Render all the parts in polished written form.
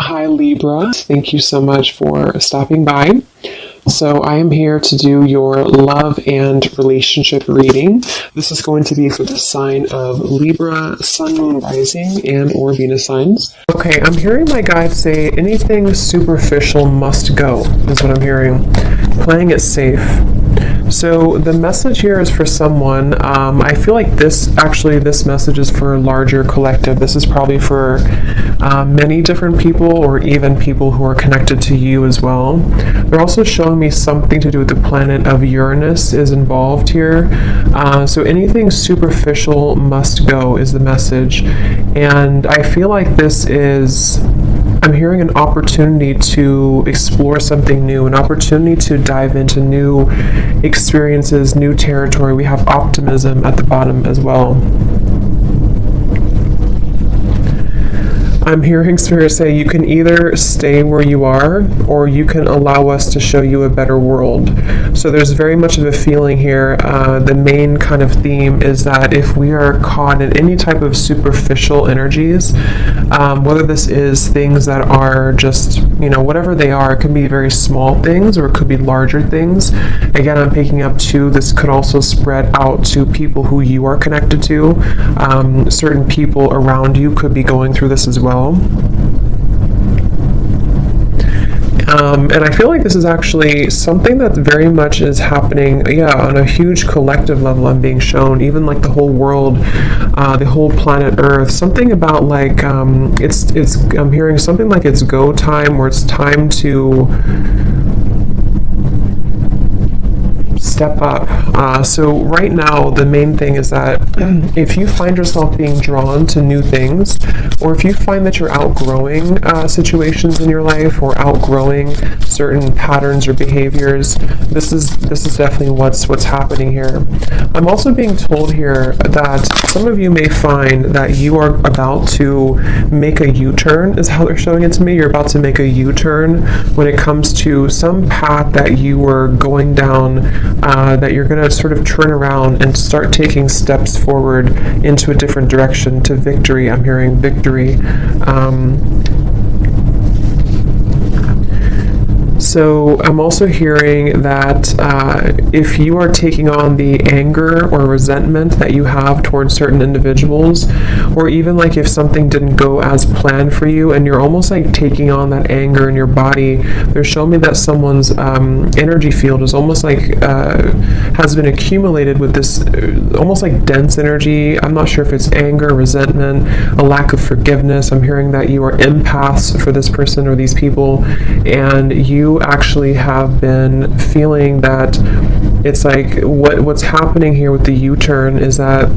Hi Libra, thank you so much for stopping by. So I am here to do your love and relationship reading. This is going to be for the sign of Libra, Sun, Moon, Rising, and or Venus signs. Okay, I'm hearing my guides say anything superficial must go, is what I'm hearing. Playing it safe. So the message here is for someone. I feel like this message is for a larger collective. This is probably for many different people, or even people who are connected to you as well. They're also showing me something to do with the planet of Uranus is involved here. So anything superficial must go is the message. And I feel like I'm hearing an opportunity to explore something new, an opportunity to dive into new experiences, new territory. We have optimism at the bottom as well. I'm hearing Spirit say you can either stay where you are, or you can allow us to show you a better world. So there's very much of a feeling here. The main kind of theme is that if we are caught in any type of superficial energies, whether this is things that are just, whatever they are, it can be very small things or it could be larger things. Again, I'm picking up too, this could also spread out to people who you are connected to. Certain people around you could be going through this as well. And I feel like this is actually something that very much is happening, on a huge collective level. I'm being shown, even like the whole world, the whole planet Earth. Something about like I'm hearing something like it's go time, or it's time to step up. So right now, the main thing is that if you find yourself being drawn to new things, or if you find that you're outgrowing situations in your life, or outgrowing certain patterns or behaviors, this is definitely what's happening here. I'm also being told here that some of you may find that you are about to make a U-turn, is how they're showing it to me. You're about to make a U-turn when it comes to some path that you were going down, that you're going to sort of turn around and start taking steps forward into a different direction, to victory. I'm hearing victory. So I'm also hearing that if you are taking on the anger or resentment that you have towards certain individuals, or even like if something didn't go as planned for you and you're almost like taking on that anger in your body, they're showing me that someone's energy field is almost like has been accumulated with this almost like dense energy. I'm not sure if it's anger, resentment, a lack of forgiveness. I'm hearing that you are empaths for this person or these people, and you actually have been feeling that it's like what's happening here with the U-turn is that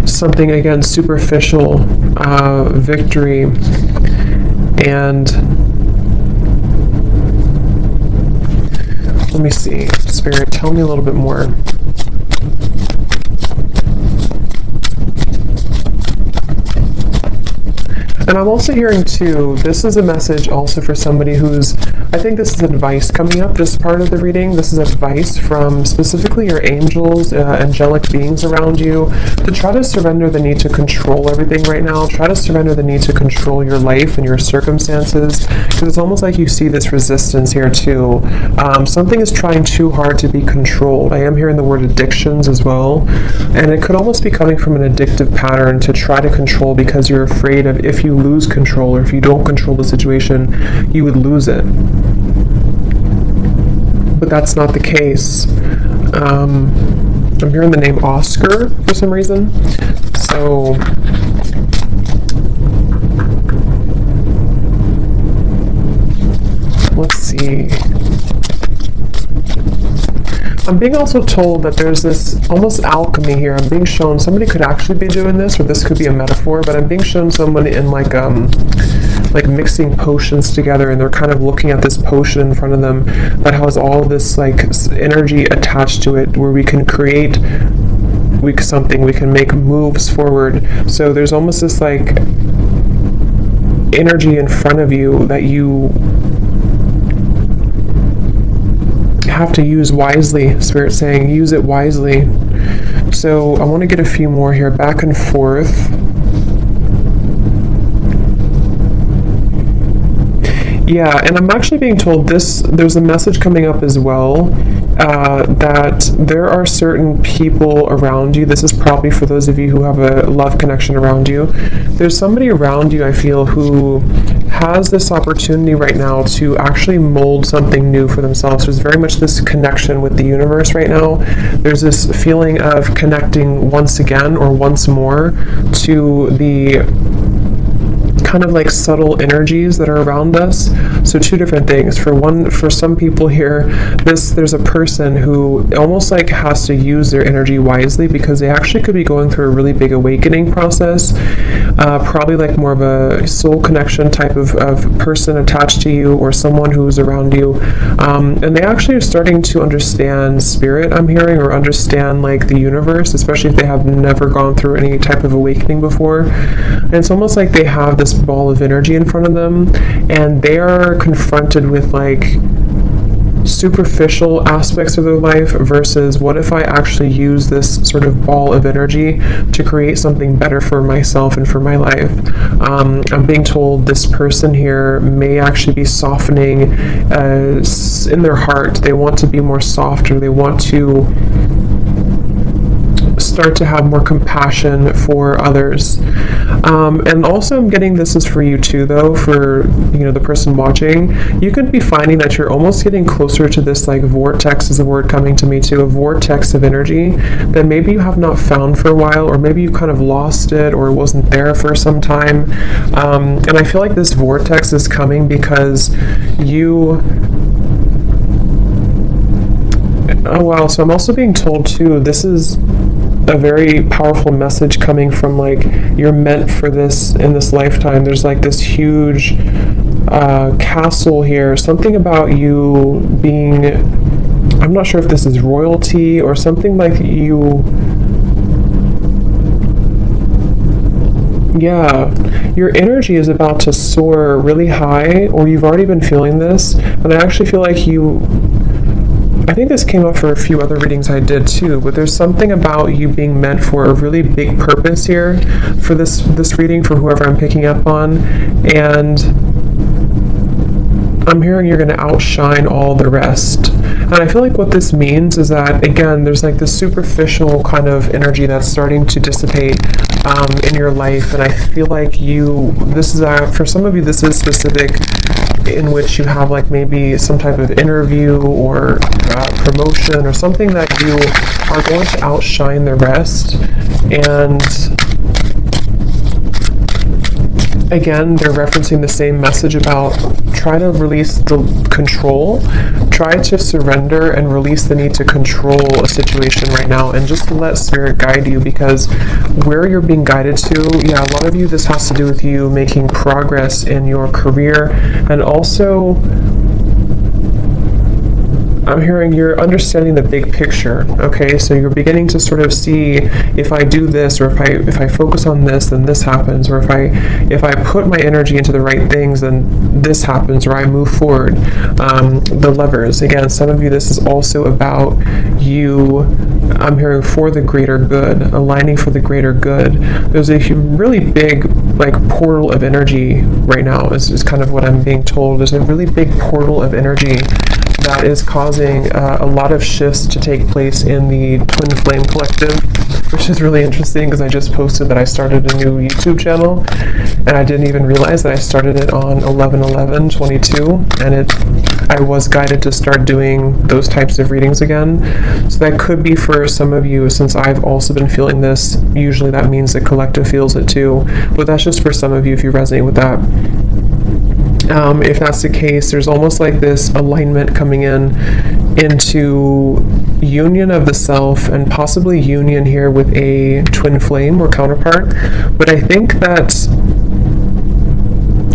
something, again, superficial, victory, and let me see, Spirit, tell me a little bit more. And I'm also hearing too, this is a message also for somebody I think this is advice coming up, this part of the reading. This is advice from specifically your angels, angelic beings around you, to try to surrender the need to control everything right now. Try to surrender the need to control your life and your circumstances, because it's almost like you see this resistance here too. Something is trying too hard to be controlled. I am hearing the word addictions as well, and it could almost be coming from an addictive pattern to try to control, because you're afraid of if you lose control, or if you don't control the situation, you would lose it. But that's not the case. I'm hearing the name Oscar for some reason. So let's see. I'm being also told that there's this almost alchemy here. I'm being shown somebody could actually be doing this, or this could be a metaphor, but I'm being shown somebody in like mixing potions together, and they're kind of looking at this potion in front of them that has all this like energy attached to it, where we can create something, we can make moves forward. So there's almost this like energy in front of you that you have to use wisely. Spirit saying use it wisely, So I want to get a few more here, back and forth. Yeah, and I'm actually being told there's a message coming up as well, that there are certain people around you. This is probably for those of you who have a love connection around you. There's somebody around you, I feel, who has this opportunity right now to actually mold something new for themselves. There's very much this connection with the universe right now. There's this feeling of connecting once again or once more to the kind of like subtle energies that are around us. So two different things. For some people here, there's a person who almost like has to use their energy wisely, because they actually could be going through a really big awakening process, probably like more of a soul connection type of person attached to you, or someone who's around you, and they actually are starting to understand spirit, I'm hearing, or understand like the universe, especially if they have never gone through any type of awakening before. And it's almost like they have this ball of energy in front of them, and they are confronted with like superficial aspects of their life versus what if I actually use this sort of ball of energy to create something better for myself and for my life. I'm being told this person here may actually be softening in their heart. They want to be more soft, or they want to start to have more compassion for others. And also I'm getting this is for you too, though, for the person watching. You could be finding that you're almost getting closer to this like vortex is a word coming to me too, a vortex of energy that maybe you have not found for a while, or maybe you kind of lost it, or it wasn't there for some time. And I feel like this vortex is coming because oh wow, so I'm also being told too, this is a very powerful message coming from like you're meant for this in this lifetime. There's like this huge castle here, something about you being, I'm not sure if this is royalty or something like you. Yeah, your energy is about to soar really high, or you've already been feeling this, and I actually feel like I think this came up for a few other readings I did too, but there's something about you being meant for a really big purpose here for this reading, for whoever I'm picking up on, and I'm hearing you're going to outshine all the rest. And I feel like what this means is that, again, there's like this superficial kind of energy that's starting to dissipate in your life, and I feel like this is for some of you, this is specific, in which you have like maybe some type of interview or promotion or something that you are going to outshine the rest. And again, they're referencing the same message about try to release the control, try to surrender and release the need to control a situation right now, and just let spirit guide you, because where you're being guided to, a lot of you, this has to do with you making progress in your career, and also I'm hearing you're understanding the big picture, okay? So you're beginning to sort of see, if I do this, or if I focus on this, then this happens, or if I put my energy into the right things, then this happens, or I move forward. The levers, again, some of you, this is also about you, I'm hearing, for the greater good, aligning for the greater good. There's a really big like portal of energy right now, is kind of what I'm being told. There's a really big portal of energy that is causing a lot of shifts to take place in the Twin Flame Collective, which is really interesting because I just posted that I started a new YouTube channel, and I didn't even realize that I started it on 11/11/22, and I was guided to start doing those types of readings again. So that could be for some of you, since I've also been feeling this. Usually that means the collective feels it too, but that's just for some of you if you resonate with that. If that's the case, there's almost like this alignment coming into union of the self, and possibly union here with a twin flame or counterpart. But I think that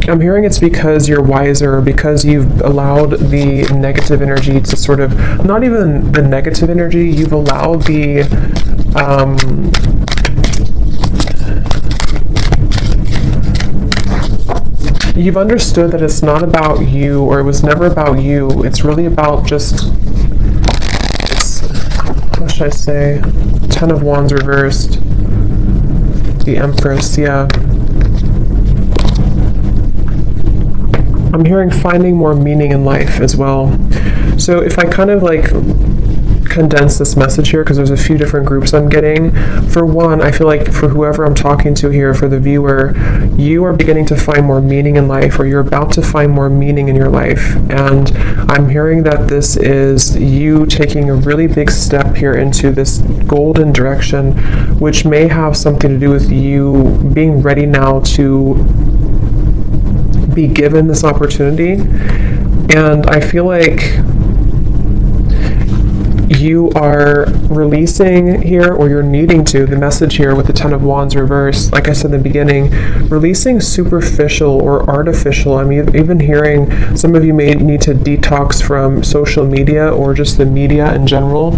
I'm hearing it's because you're wiser, because you've allowed the negative energy to sort of, not even the negative energy, you've allowed the you've understood that it's not about you, or it was never about you. It's really about just, what should I say? Ten of Wands reversed. The Empress, yeah. I'm hearing finding more meaning in life as well. So if I kind of like condense this message here, because there's a few different groups I'm getting. For one, I feel like for whoever I'm talking to here, for the viewer, you are beginning to find more meaning in life, or you're about to find more meaning in your life. And I'm hearing that this is you taking a really big step here into this golden direction, which may have something to do with you being ready now to be given this opportunity. And I feel like you are releasing here, or you're needing to, the message here with the Ten of Wands reversed, like I said in the beginning, releasing superficial or artificial. I'm even hearing some of you may need to detox from social media or just the media in general.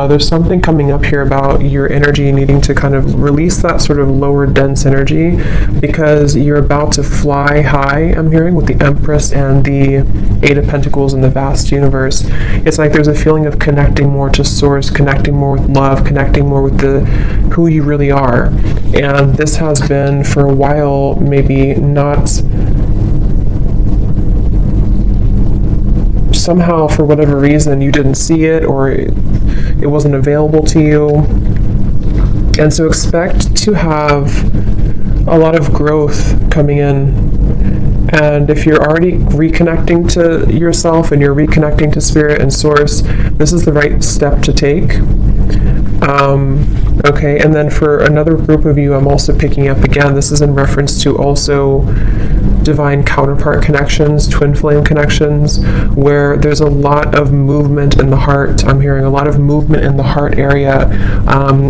There's something coming up here about your energy needing to kind of release that sort of lower dense energy, because you're about to fly high, I'm hearing, with the Empress and the Eight of Pentacles in the vast universe. It's like there's a feeling of connecting more to source, connecting more with love, connecting more with who you really are. And this has been for a while maybe not, somehow for whatever reason you didn't see it, or it wasn't available to you. And so expect to have a lot of growth coming in. And if you're already reconnecting to yourself and you're reconnecting to spirit and source, this is the right step to take. Okay, and then for another group of you, I'm also picking up again, this is in reference to also divine counterpart connections, twin flame connections, where there's a lot of movement in the heart. I'm hearing a lot of movement in the heart area.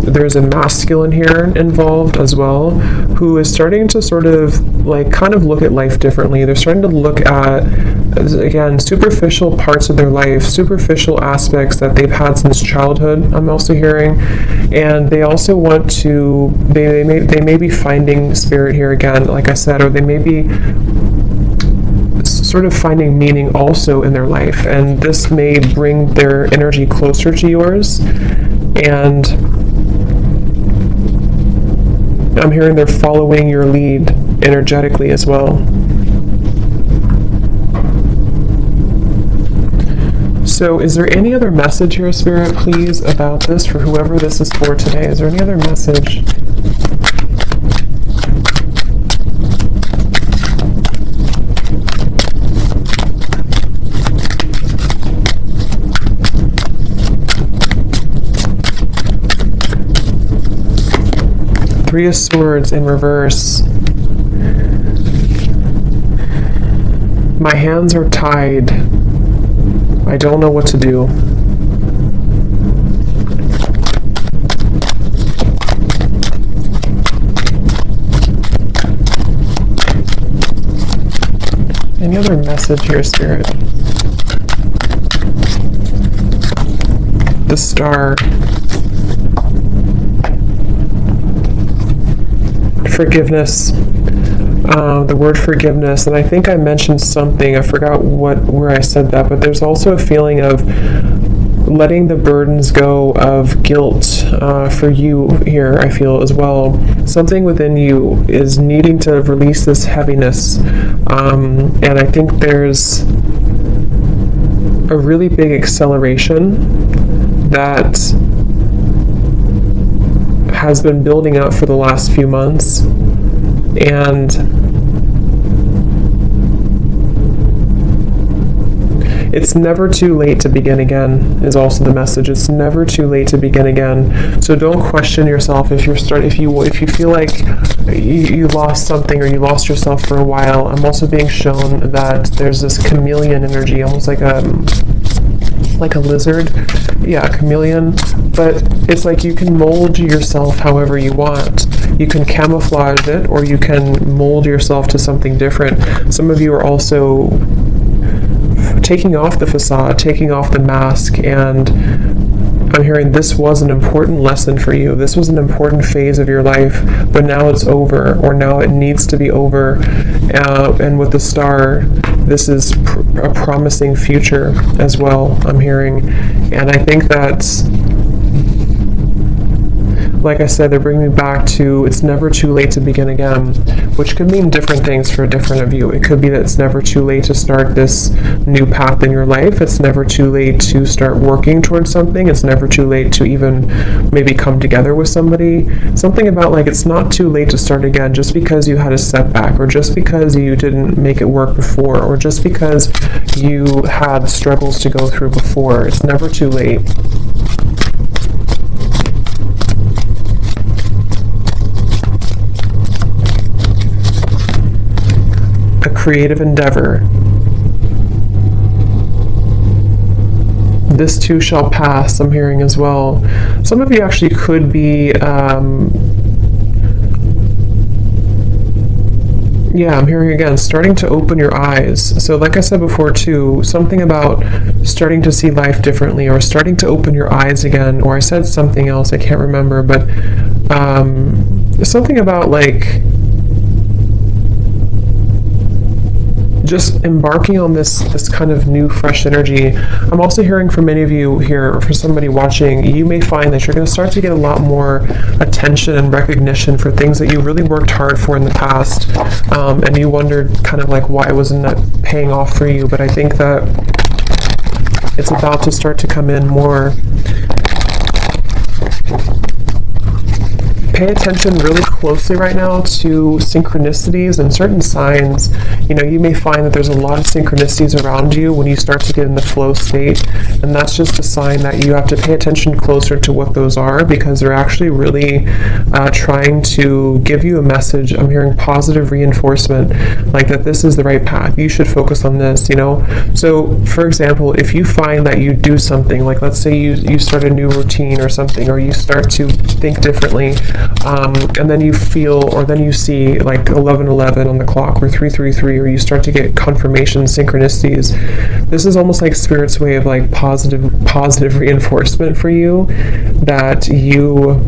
There's a masculine here involved as well, who is starting to sort of like kind of look at life differently. They're starting to look at, again, superficial parts of their life, superficial aspects that they've had since childhood, I'm also hearing. And they also want to, they may be finding spirit here again, like I said, or they may be sort of finding meaning also in their life, and this may bring their energy closer to yours. And I'm hearing they're following your lead energetically as well. So is there any other message here, Spirit, please, about this for whoever this is for today? Is there any other message? Three of Swords in reverse. My hands are tied. I don't know what to do. Any other message here, Spirit? The Star. Forgiveness, the word forgiveness, and I think I mentioned something, I forgot where I said that, but there's also a feeling of letting the burdens go of guilt for you here, I feel as well. Something within you is needing to release this heaviness, and I think there's a really big acceleration that has been building up for the last few months, and it's never too late to begin again is also the message. It's never too late to begin again. So don't question yourself if you feel like you lost something or you lost yourself for a while. I'm also being shown that there's this chameleon energy, almost like a lizard. Yeah, a chameleon. But it's like you can mold yourself however you want. You can camouflage it, or you can mold yourself to something different. Some of you are also taking off the facade, taking off the mask, and I'm hearing this was an important lesson for you. This was an important phase of your life, but now it's over, or now it needs to be over. And with the Star, this is a promising future as well, I'm hearing. And I think that's like I said, they're bringing me back to it's never too late to begin again, which could mean different things for different of you. It could be that it's never too late to start this new path in your life. It's never too late to start working towards something. It's never too late to even maybe come together with somebody. Something about like it's not too late to start again just because you had a setback, or just because you didn't make it work before, or just because you had struggles to go through before. It's never too late. A creative endeavor. This too shall pass, I'm hearing as well. Some of you actually could be, I'm hearing again, starting to open your eyes. So like I said before too, something about starting to see life differently, or starting to open your eyes again, or I said something else, I can't remember, but something about like just embarking on this kind of new fresh energy. I'm also hearing from many of you here, or for somebody watching, you may find that you're going to start to get a lot more attention and recognition for things that you really worked hard for in the past, and you wondered kind of like why wasn't that paying off for you. But I think that it's about to start to come in more. Pay attention really closely right now to synchronicities and certain signs. You know, you may find that there's a lot of synchronicities around you when you start to get in the flow state, and that's just a sign that you have to pay attention closer to what those are, because they're actually really trying to give you a message. I'm hearing positive reinforcement, like that this is the right path. You should focus on this, you know? So, for example, if you find that you do something, like let's say you start a new routine or something, or you start to think differently, and then you feel, or then you see like 11:11 on the clock, or 3:33, or you start to get confirmation synchronicities. This is almost like Spirit's way of like positive reinforcement for you, that you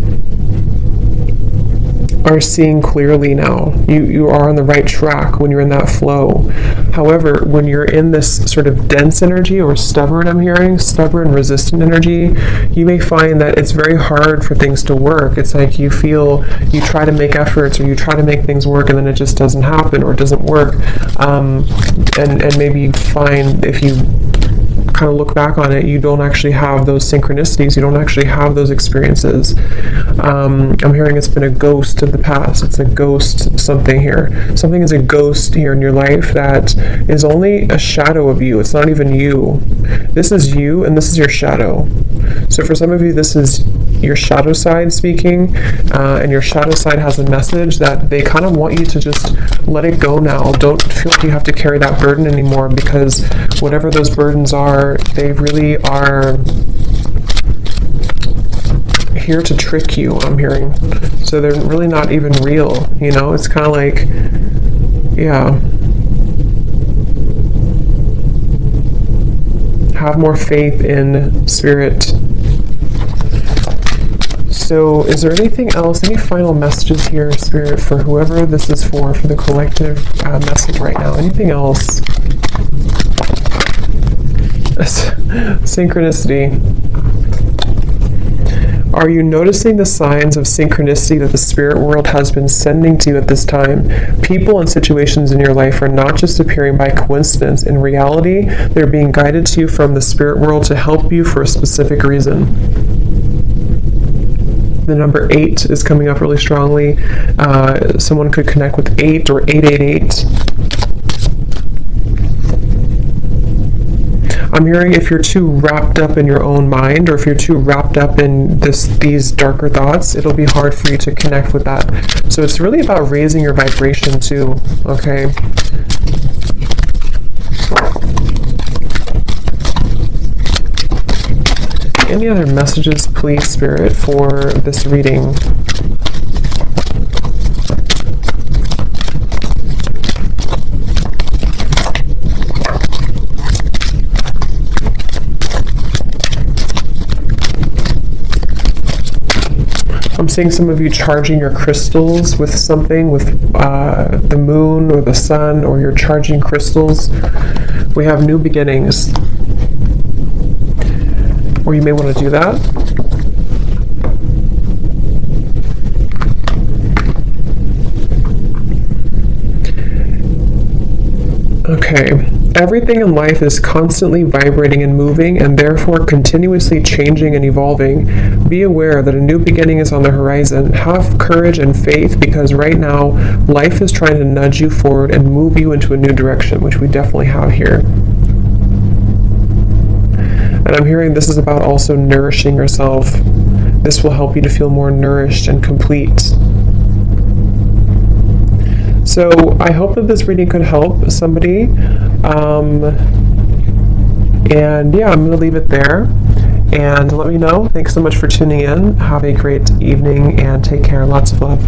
are seeing clearly now. You are on the right track when you're in that flow. However, when you're in this sort of dense energy, or stubborn, I'm hearing, stubborn, resistant energy, you may find that it's very hard for things to work. It's like you feel, you try to make efforts, or you try to make things work, and then it just doesn't happen, or it doesn't work. And maybe you find, if you kind of look back on it, you don't actually have those synchronicities, you don't actually have those experiences. I'm hearing it's been a ghost of the past. It's a ghost something here. Something is a ghost here in your life that is only a shadow of you. It's not even you. This is you, and this is your shadow. So for some of you, this is your shadow side speaking, and your shadow side has a message that they kind of want you to just let it go now. Don't feel like you have to carry that burden anymore, because whatever those burdens are, they really are here to trick you, I'm hearing. So they're really not even real, you know? It's kind of like, have more faith in Spirit. So is there anything else, any final messages here, Spirit, for whoever this is for the collective message right now? Anything else? Synchronicity. Are you noticing the signs of synchronicity that the spirit world has been sending to you at this time? People and situations in your life are not just appearing by coincidence. In reality, they're being guided to you from the spirit world to help you for a specific reason. The number 8 is coming up really strongly. Someone could connect with 8 or 888. I'm hearing if you're too wrapped up in your own mind, or if you're too wrapped up in these darker thoughts, it'll be hard for you to connect with that. So it's really about raising your vibration too, okay? Any other messages, please, Spirit, for this reading? I'm seeing some of you charging your crystals with something, with the moon or the sun, or you're charging crystals. We have new beginnings. Or you may want to do that. Okay. Everything in life is constantly vibrating and moving, and therefore continuously changing and evolving. Be aware that a new beginning is on the horizon. Have courage and faith, because right now life is trying to nudge you forward and move you into a new direction, which we definitely have here. And I'm hearing this is about also nourishing yourself. This will help you to feel more nourished and complete. So I hope that this reading could help somebody. And yeah, I'm going to leave it there. And let me know. Thanks so much for tuning in. Have a great evening and take care. Lots of love.